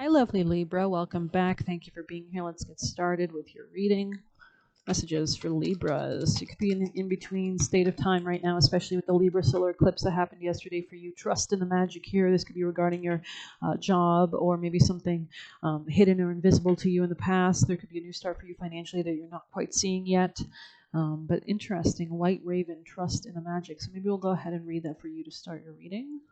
Hi, lovely Libra. Welcome back. Thank you for being here. Let's get started with your reading. Messages for Libras. You could be in an in-between state of time right now, especially with the Libra solar eclipse that happened yesterday for you. Trust in the magic here. This could be regarding your job or maybe something hidden or invisible to you in the past. There could be a new start for you financially that you're not quite seeing yet. But interesting. White Raven, trust in the magic. So maybe we'll go ahead and read that for you to start your reading.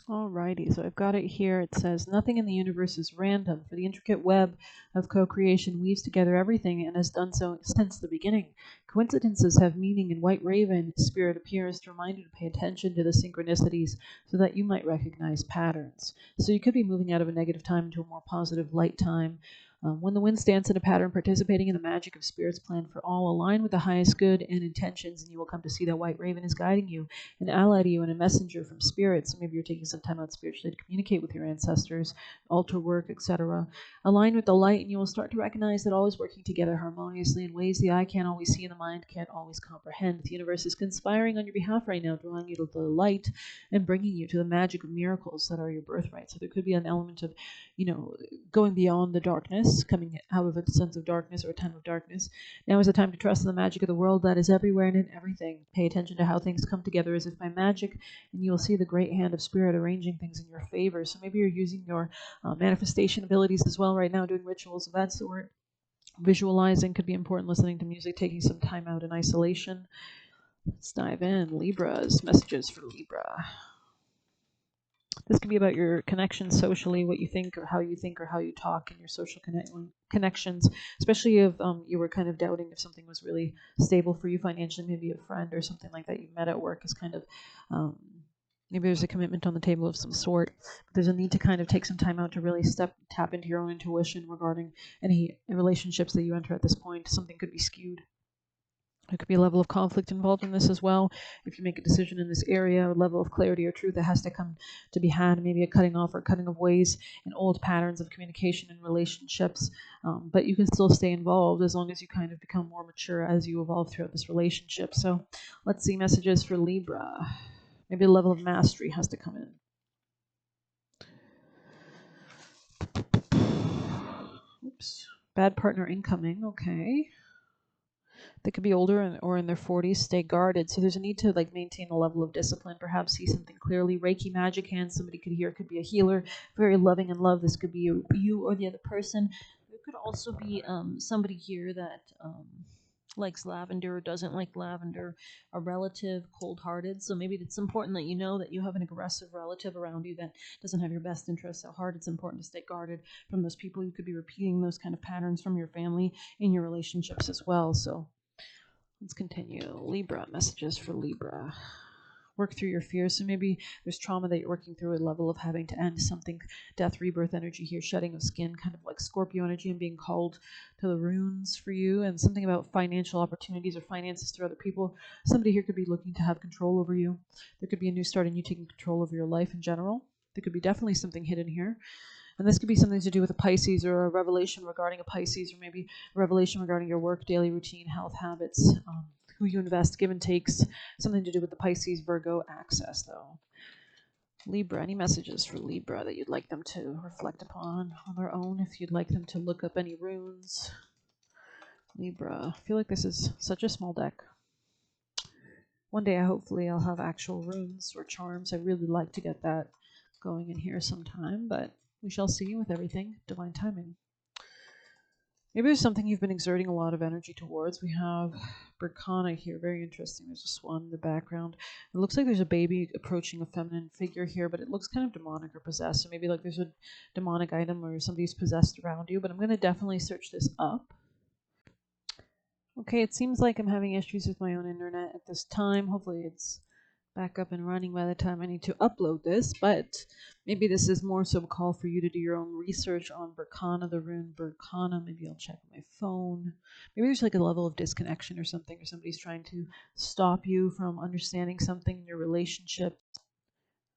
Alrighty, so I've got it here. It says, nothing in the universe is random, for the intricate web of co-creation weaves together everything and has done so since the beginning. Coincidences have meaning, and White Raven Spirit appears to remind you to pay attention to the synchronicities so that you might recognize patterns. So you could be moving out of a negative time into a more positive light time. When the winds dance in a pattern, participating in the magic of Spirit's plan for all, align with the highest good and intentions, and you will come to see that White Raven is guiding you, an ally to you, and a messenger from Spirit. So maybe you're taking some time out spiritually to communicate with your ancestors, altar work, etc. Align with the light, and you will start to recognize that all is working together harmoniously in ways the eye can't always see and the mind can't always comprehend. The universe is conspiring on your behalf right now, drawing you to the light and bringing you to the magic of miracles that are your birthright. So there could be an element of, going beyond the darkness, coming out of a sense of darkness or a time of darkness. Now is the time to trust in the magic of the world that is everywhere and in everything. Pay attention to how things come together as if by magic, and you will see the great hand of Spirit arranging things in your favor. So maybe you're using your manifestation abilities as well right now, doing rituals of that sort. Visualizing could be important, listening to music, taking some time out in isolation. Let's dive in. Libras, messages for Libra. This could be about your connections socially, what you think or how you talk, and your social connections, especially if you were kind of doubting if something was really stable for you financially, maybe a friend or something like that you met at work is kind of, maybe there's a commitment on the table of some sort. But there's a need to kind of take some time out to really tap into your own intuition regarding any relationships that you enter at this point. Something could be skewed. There could be a level of conflict involved in this as well. If you make a decision in this area, a level of clarity or truth that has to come to be had, maybe a cutting off or cutting of ways in old patterns of communication and relationships. But you can still stay involved as long as you kind of become more mature as you evolve throughout this relationship. So let's see messages for Libra. Maybe a level of mastery has to come in. Oops. Bad partner incoming. Okay. They could be older or in their 40s. Stay guarded. So there's a need to maintain a level of discipline, perhaps see something clearly. Reiki magic hands, somebody could hear. It could be a healer, very loving and love. This could be you or the other person. There could also be somebody here that likes lavender or doesn't like lavender, a relative, cold-hearted. So maybe it's important that you know that you have an aggressive relative around you that doesn't have your best interests at heart. It's important to stay guarded from those people. You could be repeating those kind of patterns from your family in your relationships as well. So let's continue. Libra, messages for Libra. Work through your fears. So maybe there's trauma that you're working through, a level of having to end something, death, rebirth energy here, shedding of skin, kind of like Scorpio energy and being called to the runes for you, and something about financial opportunities or finances through other people. Somebody here could be looking to have control over you. There could be a new start in you taking control of your life in general. There could be definitely something hidden here. And this could be something to do with a Pisces or a revelation regarding a Pisces, or maybe a revelation regarding your work, daily routine, health habits, who you invest, give and takes, something to do with the Pisces Virgo axis, though. Libra, any messages for Libra that you'd like them to reflect upon on their own, if you'd like them to look up any runes? Libra, I feel like this is such a small deck. One day, hopefully, I'll have actual runes or charms. I'd really like to get that going in here sometime, but we shall see with everything. Divine timing. Maybe there's something you've been exerting a lot of energy towards. We have Berkana here. Very interesting. There's a swan in the background. It looks like there's a baby approaching a feminine figure here, but it looks kind of demonic or possessed. So maybe there's a demonic item or somebody's possessed around you, but I'm going to definitely search this up. Okay, it seems like I'm having issues with my own internet at this time. Hopefully it's back up and running by the time I need to upload this, but maybe this is more so a call for you to do your own research on Berkana, the rune Berkana. Maybe I'll check my phone. Maybe there's like a level of disconnection or something, or somebody's trying to stop you from understanding something in your relationship.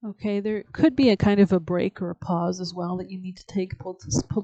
Okay, there could be a kind of a break or a pause as well that you need to take.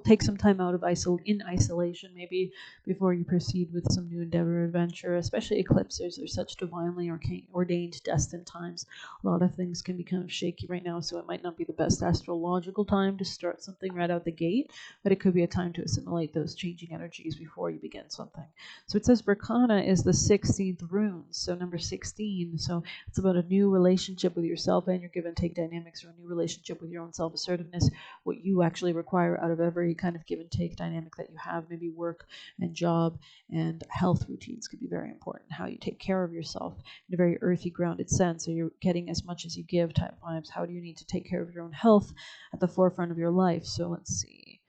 Take some time out of isolation, maybe before you proceed with some new endeavor or adventure. Especially eclipses are such divinely ordained, destined times. A lot of things can be kind of shaky right now, so it might not be the best astrological time to start something right out the gate. But it could be a time to assimilate those changing energies before you begin something. So it says Berkana is the 16th rune, so number 16. So it's about a new relationship with yourself and your give and take dynamics, or a new relationship with your own self assertiveness, what you actually require out of every kind of give and take dynamic that you have. Maybe work and job and health routines could be very important. How you take care of yourself in a very earthy, grounded sense. So you're getting as much as you give type vibes. How do you need to take care of your own health at the forefront of your life? So let's see.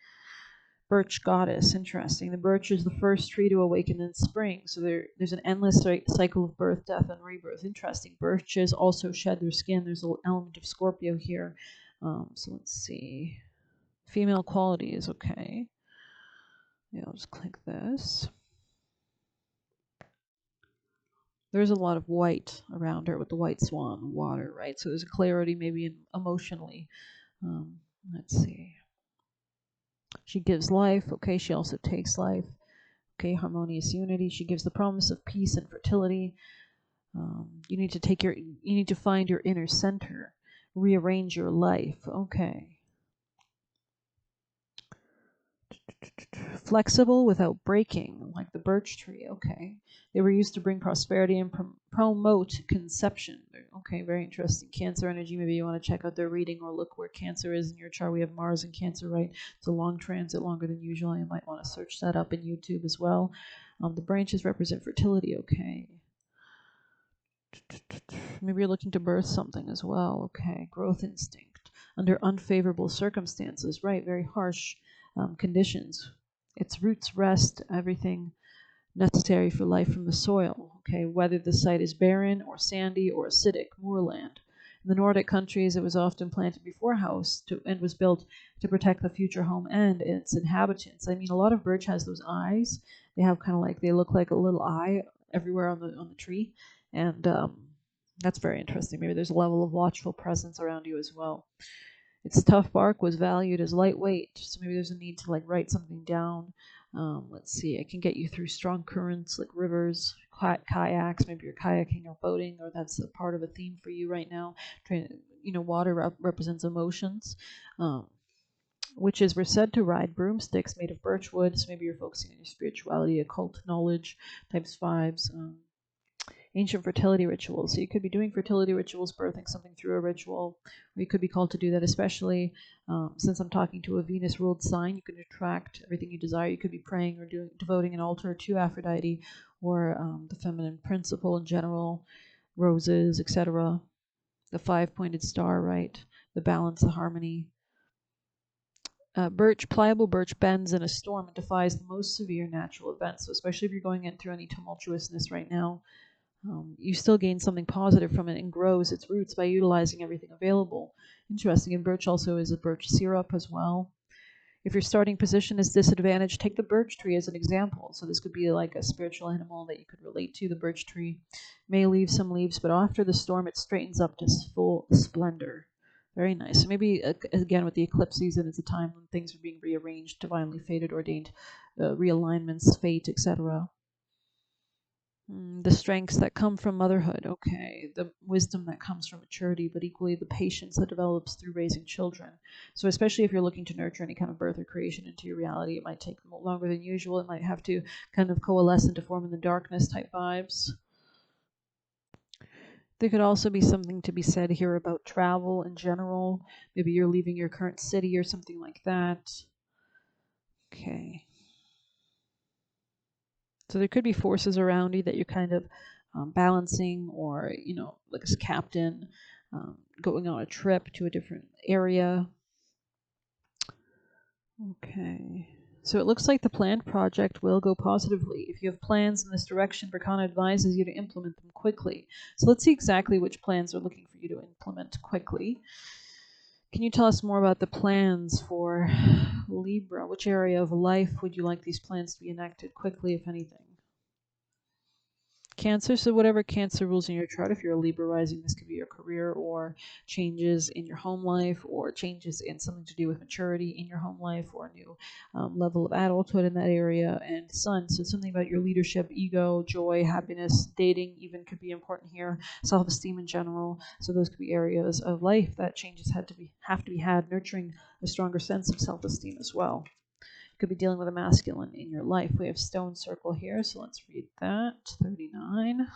Birch goddess, interesting. The birch is the first tree to awaken in spring, so there's an endless cycle of birth, death, and rebirth. Interesting. Birches also shed their skin. There's an element of Scorpio here. So let's see. Female quality is okay. Yeah, I'll just click this. There's a lot of white around her with the white swan water, right? So there's a clarity maybe emotionally. Let's see. She gives life. Okay, she also takes life. Okay, harmonious unity. She gives the promise of peace and fertility. You need to find your inner center, rearrange your life. Okay. Flexible without breaking, like the birch tree. Okay. They were used to bring prosperity and promote conception. Okay, very interesting. Cancer energy. Maybe you want to check out their reading or look where Cancer is in your chart. We have Mars in Cancer, right? It's a long transit, longer than usual. You might want to search that up in YouTube as well. The branches represent fertility. Okay. Maybe you're looking to birth something as well. Okay, growth instinct under unfavorable circumstances, right? Very harsh conditions. Its roots rest everything necessary for life from the soil. Okay, whether the site is barren or sandy or acidic moorland. In the Nordic countries, it was often planted before a house and was built to protect the future home and its inhabitants. I mean, a lot of birch has those eyes. They have kind of like, they look like a little eye everywhere on the tree, and that's very interesting. Maybe there's a level of watchful presence around you as well. Its tough bark was valued as lightweight, so maybe there's a need to like write something down. Let's see, it can get you through strong currents like rivers, kayaks. Maybe you're kayaking or boating, or that's a part of a theme for you right now. Water represents emotions. Witches were said to ride broomsticks made of birch wood, so maybe you're focusing on your spirituality, occult knowledge types vibes. Ancient fertility rituals. So you could be doing fertility rituals, birthing something through a ritual, or you could be called to do that, especially since I'm talking to a Venus-ruled sign. You can attract everything you desire. You could be praying or devoting an altar to Aphrodite or the feminine principle in general, roses, etc. The five-pointed star, right? The balance, the harmony. Pliable birch bends in a storm and defies the most severe natural events. So especially if you're going in through any tumultuousness right now, you still gain something positive from it and grows its roots by utilizing everything available. Interesting. And birch also is a birch syrup as well. If your starting position is disadvantaged, take the birch tree as an example. So this could be like a spiritual animal that you could relate to. The birch tree may leave some leaves, but after the storm, it straightens up to full splendor. Very nice. So maybe, again, with the eclipse season, it's a time when things are being rearranged, divinely fated, ordained realignments, fate, etc. The strengths that come from motherhood, okay. The wisdom that comes from maturity, but equally the patience that develops through raising children. So especially if you're looking to nurture any kind of birth or creation into your reality, it might take longer than usual. It might have to kind of coalesce into form in the darkness type vibes. There could also be something to be said here about travel in general. Maybe you're leaving your current city or something like that. Okay. So there could be forces around you that you're kind of balancing, or, like as captain, going on a trip to a different area. Okay. So it looks like the planned project will go positively. If you have plans in this direction, Berkana advises you to implement them quickly. So let's see exactly which plans are looking for you to implement quickly. Can you tell us more about the plans for Libra? Which area of life would you like these plans to be enacted quickly, if anything? Cancer, so whatever Cancer rules in your chart, if you're a Libra rising, this could be your career or changes in your home life or changes in something to do with maturity in your home life or a new level of adulthood in that area. And Sun, so something about your leadership, ego, joy, happiness, dating even could be important here, self-esteem in general. So those could be areas of life that changes have to be had, nurturing a stronger sense of self-esteem as well. Could be dealing with a masculine in your life. We have stone circle here, so let's read that. 39.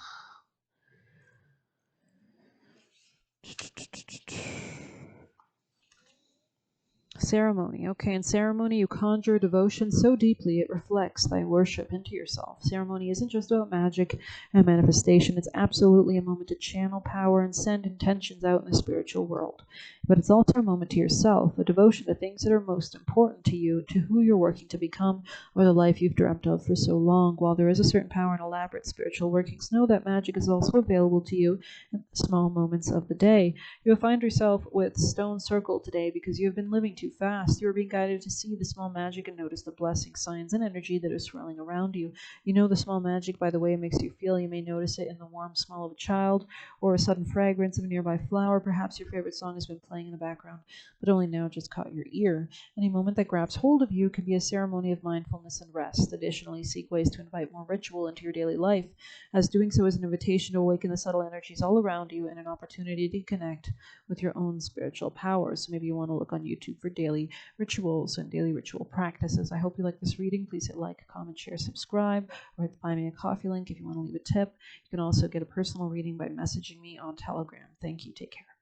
Ceremony. Okay, in ceremony you conjure devotion so deeply it reflects thy worship into yourself. Ceremony isn't just about magic and manifestation. It's absolutely a moment to channel power and send intentions out in the spiritual world. But it's also a moment to yourself, a devotion to things that are most important to you, to who you're working to become, or the life you've dreamt of for so long. While there is a certain power in elaborate spiritual workings, know that magic is also available to you in small moments of the day. You'll find yourself with stone circle today because you have been living too fast. You are being guided to see the small magic and notice the blessing, signs, and energy that is swirling around you. You know the small magic by the way it makes you feel. You may notice it in the warm smell of a child or a sudden fragrance of a nearby flower. Perhaps your favorite song has been playing in the background, but only now just caught your ear. Any moment that grabs hold of you can be a ceremony of mindfulness and rest. Additionally, seek ways to invite more ritual into your daily life, as doing so is an invitation to awaken the subtle energies all around you and an opportunity to connect with your own spiritual powers. So maybe you want to look on YouTube for daily rituals and daily ritual practices. I hope you like this reading. Please hit like, comment, share, subscribe, or hit the Buy Me a Coffee link if you want to leave a tip. You can also get a personal reading by messaging me on Telegram. Thank you. Take care.